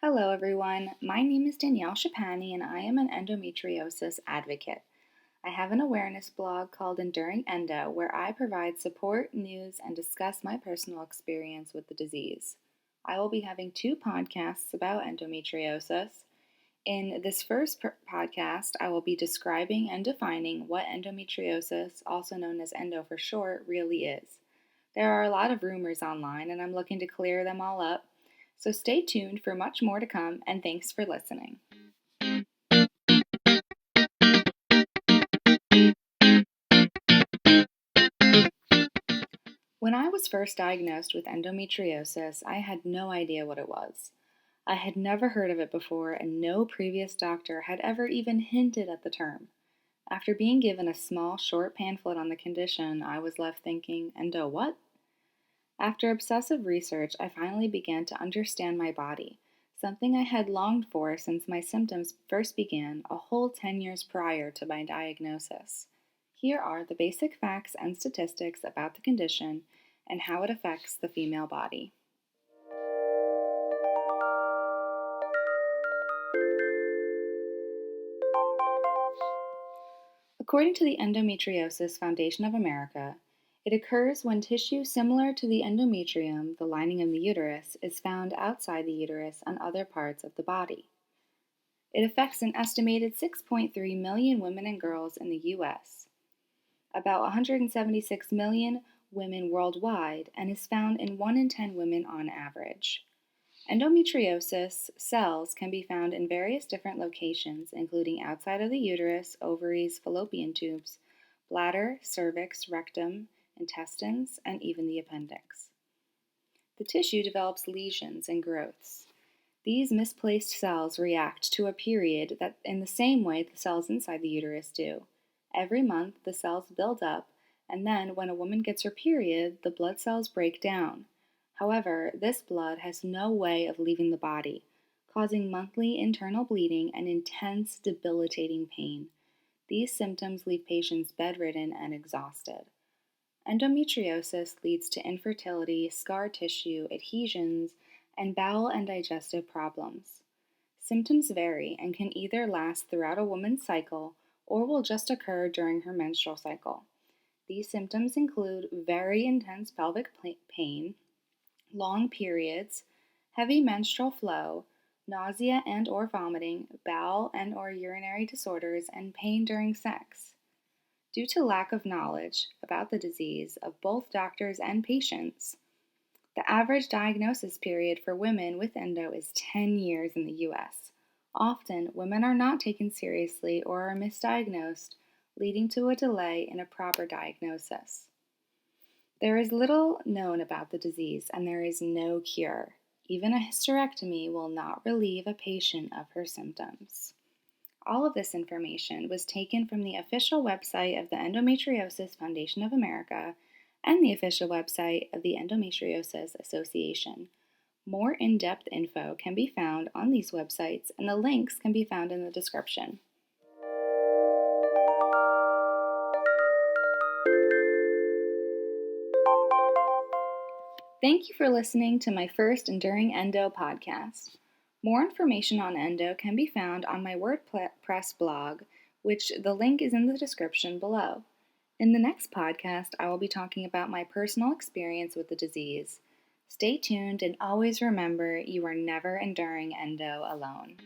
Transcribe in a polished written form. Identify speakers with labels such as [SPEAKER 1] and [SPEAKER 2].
[SPEAKER 1] Hello, everyone. My name is Danielle Shapani, and I am an endometriosis advocate. I have an awareness blog called Enduring Endo, where I provide support, news, and discuss my personal experience with the disease. I will be having two podcasts about endometriosis. In this first podcast, I will be describing and defining what endometriosis, also known as endo for short, really is. There are a lot of rumors online, and I'm looking to clear them all up. So stay tuned for much more to come, and thanks for listening. When I was first diagnosed with endometriosis, I had no idea what it was. I had never heard of it before, and no previous doctor had ever even hinted at the term. After being given a small, short pamphlet on the condition, I was left thinking, endo what? After obsessive research, I finally began to understand my body, something I had longed for since my symptoms first began a whole 10 years prior to my diagnosis. Here are the basic facts and statistics about the condition and how it affects the female body. According to the Endometriosis Foundation of America, it occurs when tissue similar to the endometrium, the lining of the uterus, is found outside the uterus and other parts of the body. It affects an estimated 6.3 million women and girls in the U.S., about 176 million women worldwide, and is found in 1 in 10 women on average. Endometriosis cells can be found in various different locations, including outside of the uterus, ovaries, fallopian tubes, bladder, cervix, rectum, intestines, and even the appendix. The tissue develops lesions and growths. These misplaced cells react to a period that in the same way the cells inside the uterus do. Every month, the cells build up, and then when a woman gets her period, the blood cells break down. However, this blood has no way of leaving the body, causing monthly internal bleeding and intense, debilitating pain. These symptoms leave patients bedridden and exhausted. Endometriosis leads to infertility, scar tissue, adhesions, and bowel and digestive problems. Symptoms vary and can either last throughout a woman's cycle or will just occur during her menstrual cycle. These symptoms include very intense pelvic pain, long periods, heavy menstrual flow, nausea and or vomiting, bowel and or urinary disorders, and pain during sex. Due to lack of knowledge about the disease of both doctors and patients, the average diagnosis period for women with endo is 10 years in the U.S. Often, women are not taken seriously or are misdiagnosed, leading to a delay in a proper diagnosis. There is little known about the disease, and there is no cure. Even a hysterectomy will not relieve a patient of her symptoms. All of this information was taken from the official website of the Endometriosis Foundation of America and the official website of the Endometriosis Association. More in-depth info can be found on these websites, and the links can be found in the description. Thank you for listening to my first Enduring Endo podcast. More information on endo can be found on my WordPress blog, which the link is in the description below. In the next podcast, I will be talking about my personal experience with the disease. Stay tuned and always remember you are never enduring endo alone.